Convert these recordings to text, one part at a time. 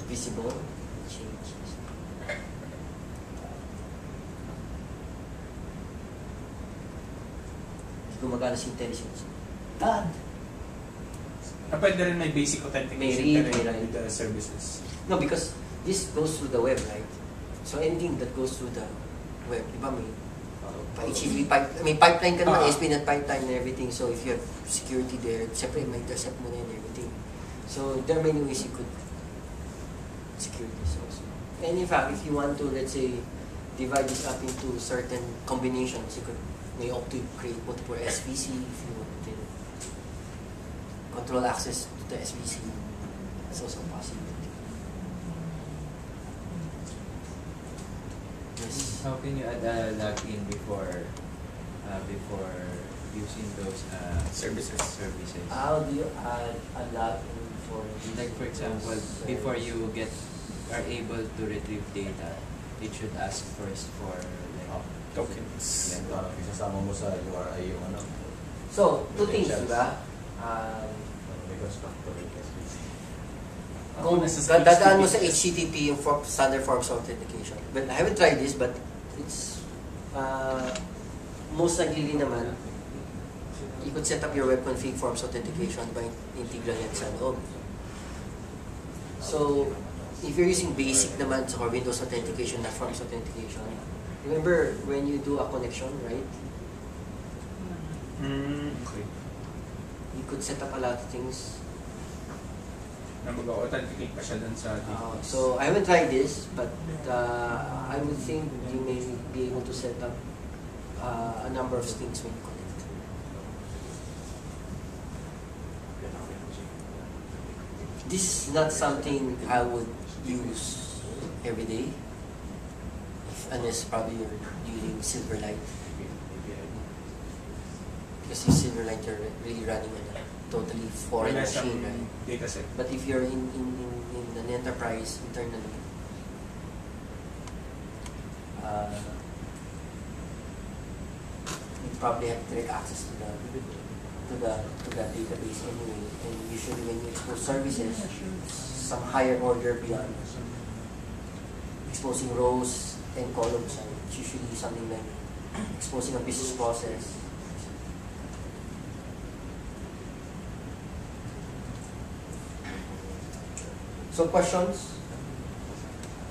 visible. Change. Gumagana si intelligence. Dad! Pwede rin may basic authentication with the services. No, because this goes through the web, right? So anything that goes through the web, di ba may pipeline ka naman, ASP.NET pipeline and everything. So if you have security there, siyempre may intercept mo na and everything. So there are many ways you could secure this also. And in fact, if you want to, let's say, divide this up into certain combinations, you could may opt to create multiple SVC if you want to control access to the SVC. That's also a possibility. Yes. How can you add a login before using those services? How do you add a login for? Like for example, before you are able to retrieve data, it should ask first for like tokens. Isasama mo sa URI yung ano. So, two things, diba? Kung dadaan mo sa HTTP yung standard forms of authentication. But I haven't tried this, but it's most likely naman, you could set up your web config forms authentication by integral yan sa loob. So, if you're using basic naman sa Windows authentication na forms authentication, remember when you do a connection, right? Okay. You could set up a lot of things. Na mag-authenticate pa siya dun sa so I haven't tried this, but I would think you may be able to set up a number of things when you connect. This is not something I would use every day, unless probably you're using Silverlight. Because in Silverlight you're really running a totally foreign machine, right? Dataset. But if you're in an enterprise internally, you probably have direct access to the database anyway. And usually when you expose services, some higher order beyond exposing rows and columns, it's usually something like exposing a business process. So questions?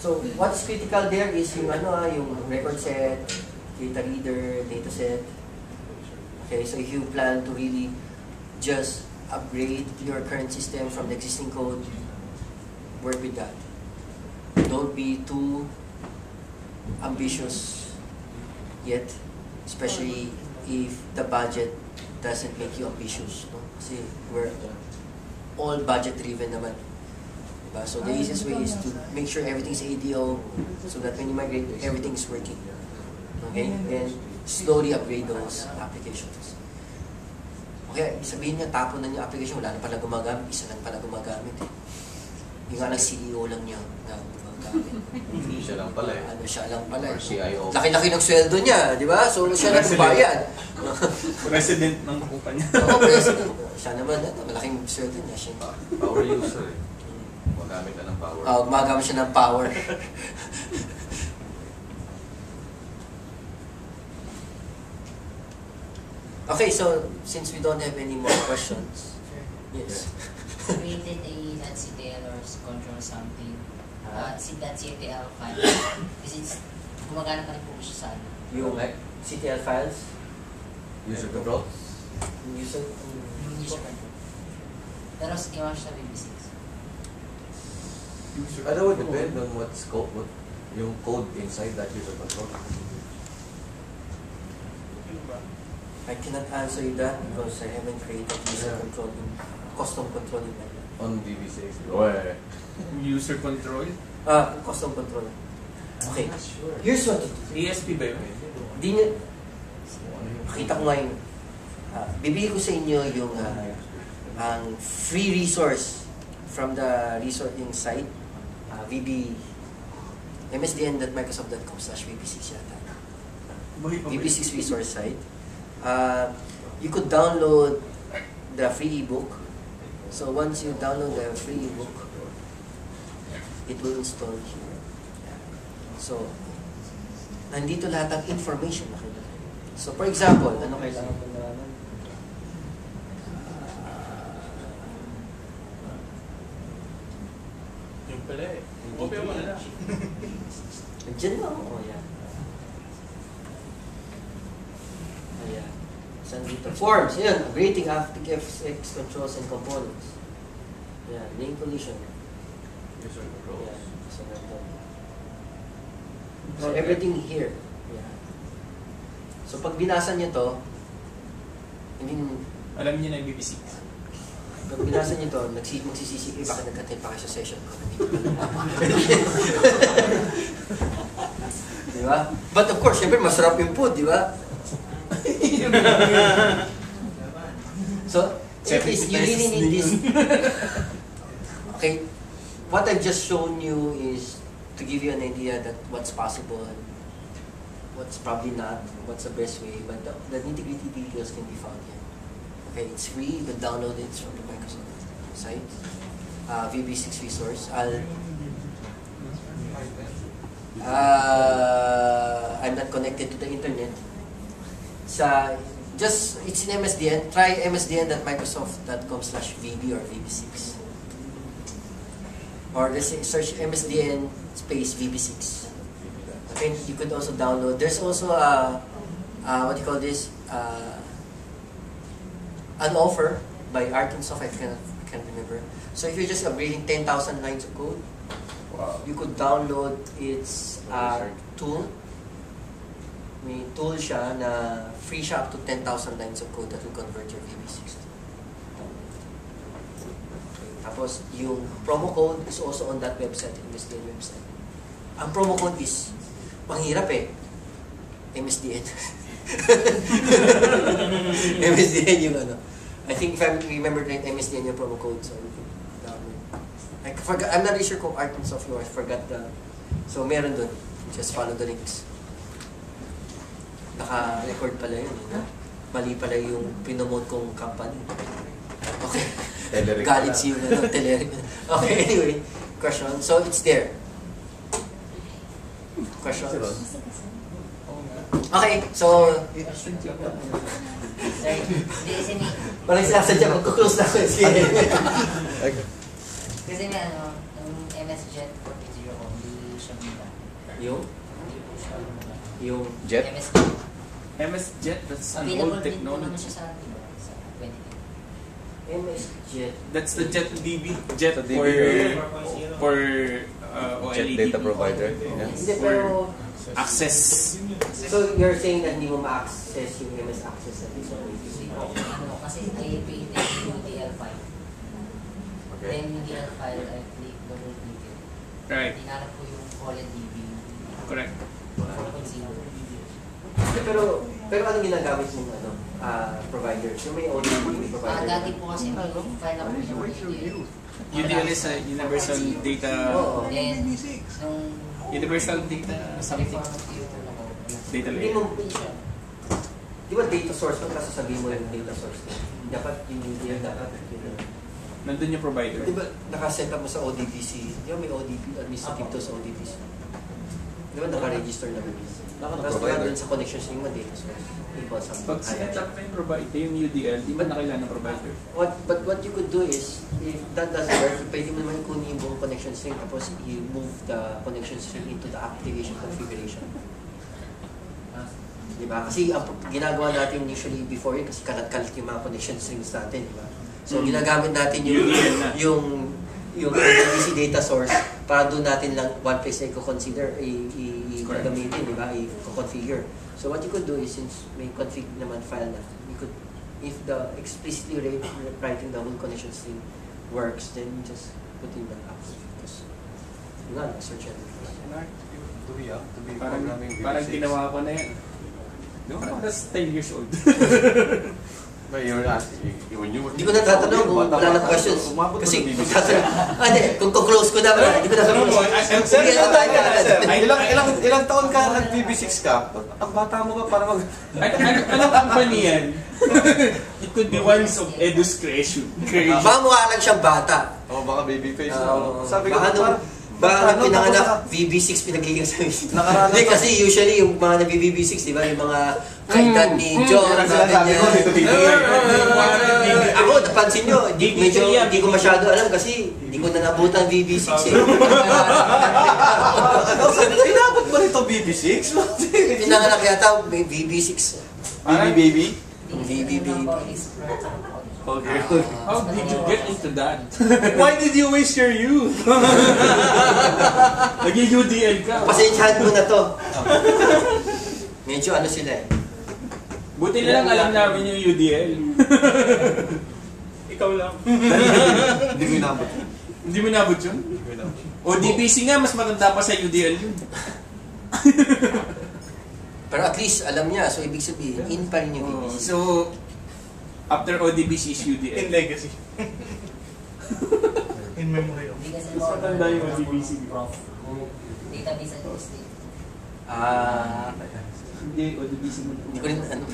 So what's critical there is yung yung record set, data reader, data set. Okay, so if you plan to really just upgrade your current system from the existing code, work with that. Don't be too ambitious yet, especially if the budget doesn't make you ambitious. No? Kasi we're all budget driven naman. So the easiest way is to make sure everything's ADO so that when you migrate, everything's working. Okay? And slowly upgrade those applications. Okay, sabihin niya, tapon na niya application, wala na pala gumagamit, isa lang pala gumagamit. Yung nga ng CEO lang niya na gumagamit. Siya lang pala eh. Siya lang pala eh. Or CIO. Laki-laki ng sweldo niya, di ba? So siya lang kubayad. President ng kumpanya. Oo, president. Siya naman, malaking sweldo niya. Siya Power user eh. Gumagamit na ng power. Gumagamit siya ng power. Okay, so since we don't have any more questions, yes. Created a .ctl or control something. .ctl file. Kasi gumagana pa rin po siya sa ano. Yung CTL files? User control? User control. Pero iwan siya sa VB6. That would depend on what scope, what yung code inside that user control. I cannot answer you that because I haven't created user control, custom control in that. On VB6. User control? Custom control. Okay, here's what to do. ESP ba yun? Di nyo, pakita ko ngayon. Bibigay ko sa inyo yung ang free resource from the resourcing site, msdn.microsoft.com/vb6 yata. VB6 resource site. You could download the free ebook. So once you download the free ebook, it will install here. Yeah. So, nandito lahat ng information na kailangan. So, for example, ano kailangan mo na Yung pala eh. Kopya mo na lang. Diyan lang. Oh, yan. Ayan. Saan dito? Forms. Ayan. Rating, FX, controls, and components. Ayan. Name collision. User controls. Ayan. So, nandun. So, everything here. Ayan. So, pag binasa nyo to, hindi, Alam niyo na yung BBC. pag binasa nyo to, magsisisi, bakit nag-attend pa kayo sa session ko? Di ba? But of course, syempre, masarap yung food, di ba? So, at least you really need this. Okay, what I've just shown you is to give you an idea that what's possible, what's probably not, what's the best way, but the nitty-gritty details can be found here. Okay, it's free. You can download it from the Microsoft site. VB6 resource. I'm not connected to the internet. It's in MSDN. Try msdn.microsoft.com/vb or VB6. Or let's say search MSDN space VB6. Okay, you could also download. There's also what do you call this? An offer by Arkinsoft, I can't remember. So if you're just upgrading 10,000 lines of code, Wow. you could download its tool. May tool siya na free siya up to 10,000 lines of code that will convert your VB6. Okay. Tapos yung promo code is also on that website, MSDN website. Ang promo code is panghirap eh. MSDN. MSDN yung ano. I think if I remember right, MSDN yung promo code. So, I'm not really sure kung Arkinsoft yung I forgot the... So, meron dun. Just follow the links. Naka-record pala yun. Mali pala yung pinomote kong company. Okay. Telerik Galit pala. siya yung Telerik. Okay, anyway. Question. So, it's there. Questions? Okay, so... Sorry, hindi kasi may, Walang sinasadya, magkuklose na ako. kasi may ano, yung MS Jet 4.0 ko, hindi siya muna. Yung? Hindi po siya muna. Yung... Jet? MS Jet. MS Jet, that's an Available old din po naman technology. siya sa atin, sa 20. MS Jet. That's the Jet DB. Jet The DB. for Jet OLED. data provider. Yeah. Hindi, pero... Access. So, you're saying that hindi mo ma-access yung MS Access at least on Ano, kasi I paid yung DL file. Okay. Then yung DL file, I click, double click it. Right. Hinanap ko yung OLED DB. Correct. 4.0. Pero anong ginagamit mong ano, provider? Yung may ODB provider? Dati po kasi may file ako yung UDL. UDL is a Universal Data... Oo. Then, nung Universal Data something. reformat ko yung ano ko. Data Hindi layer. mo, di ba data source mo, kasi sabihin mo yung data source mo. Dapat yung UDL, dapat yun. Nandun yung provider. Di ba nakaset up mo sa ODBC? Di ba may ODB, administrative to sa ODBC? Di ba naka-register na yun? Tapos wala doon sa connection string mo, data source. Equal something. Pag sinet up na yung provider, yung UDL, di ba nakailan ng provider? But what you could do is, if that doesn't work, pwede mo naman kunin yung buong connection string tapos i-move the connection string into the application configuration. Diba? Kasi ang ginagawa natin usually before yun, kasi kalat-kalat yung mga connection strings natin, diba? So ginagamit natin yung ODBC data source para doon natin lang one place na i-consider, i-gamitin, diba? I-configure. So what you could do is, since may config naman file na, you could, if the explicitly writing the whole connection string works, then you just put in the apps. Because yun nga, search and To be Parang, programming parang VB6. ginawa ko na yan. No, That's 10 years old. but you're asking, when you were... Hindi ko na tatanong kung wala na questions. Umabot Kasi ko kung ng tatanong, hindi, kung close ko na, hindi ko na Ano mo, sabihin. Sige, ano tayo ka Ilang taon ka nag-VB6 ka? Ang bata mo ka para mag... Anong company yan? It could be ones of Edu's creation. Baka mukha lang siyang bata. Oh, baka baby face. Oo. Sabi ko, Baka parang... Baka Ano, pinanganak, tapos VB6 pinagiging sa Nakaranas Hindi, ako. kasi usually yung mga nag-VB6, di ba? Yung mga kaedad ni John, Ang mga sinasabi ko, ganyan. dito. Ako, napansin nyo, medyo hindi ko masyado alam kasi hindi ko na nabutan VB6 eh. Ano, inabot ba nito BB6? Pinanganak yata, may VB6. BB baby? Yung VB baby. Okay. How did you get into that? Why did you waste your youth? Naging UDL ka. Pasensyahan mo na to. Medyo ano sila eh. Buti na lang alam namin yung UDL. Ikaw lang. Hindi ko inabot. Hindi mo nabot yun? Hindi ko inabot. O DPC nga, mas matanda pa sa UDL yun. Pero at least alam niya, so ibig sabihin, in pa rin yung VB6. So, after ODBC is UDL. In legacy. In memory of. Hindi kasi Mas matanda yung ODBC. Prof. Database administrator. Hindi, ODBC mo. Hindi ko rin ano.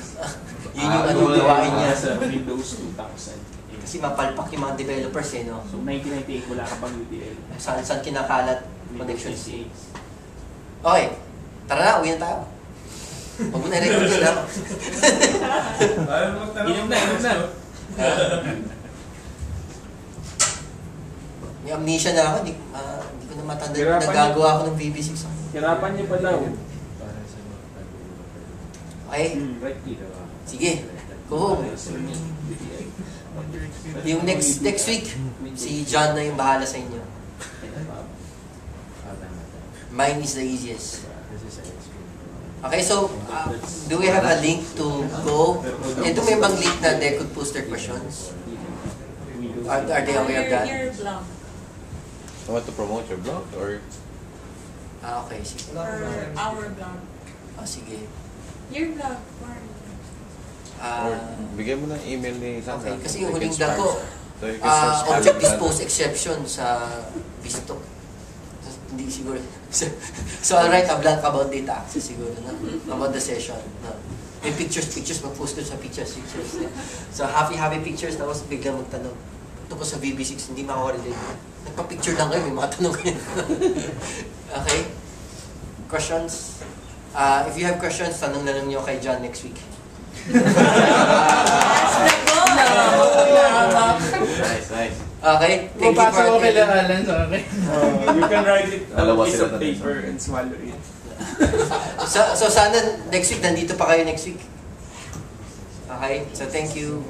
Yun yung ano gawain niya. Sa Windows 2000. Kasi mapalpak yung mga developers eh, no? So, 1998 wala ka pang UDL. Saan kinakalat connections. 98. Okay, tara na, uwi na tayo. Huwag mo na record yun, ha? Inom na. May amnesia na ako, hindi ko na matanda. Hirapan Nagagawa ako ng VB6. Hirapan niyo pa daw. Para sa mga Okay, Right click. sige. Go home. Yung next week, si John na yung bahala sa inyo. Mine is the easiest. Okay, so, do we have a link to go? Ito may bang link na they could post their questions? Are they aware of that? Your blog. I want to promote your blog or Okay, sige. Or our blog. Sige. Your blog. or bigay mo ng email ni Sandra. Okay, kasi yung huling vlog ko, So you can subscribe object to dispose exception sa Visto. Hindi siguro. So I'll write a blank about data access siguro, no? About the session. No? May pictures, mag-post ko sa pictures. So happy pictures, tapos biglang magtanong. Tungkol sa VB6, hindi makakorelate. Nagpa-picture lang kayo, may mga tanong kayo. Okay? Questions? If you have questions, tanong na lang nyo kay John next week. Nice. Okay? Thank you for attending. Alan sa akin. You can write it on a Dalawa piece sila of na paper and swallow it. So sana next week, nandito pa kayo next week. Okay? So thank you.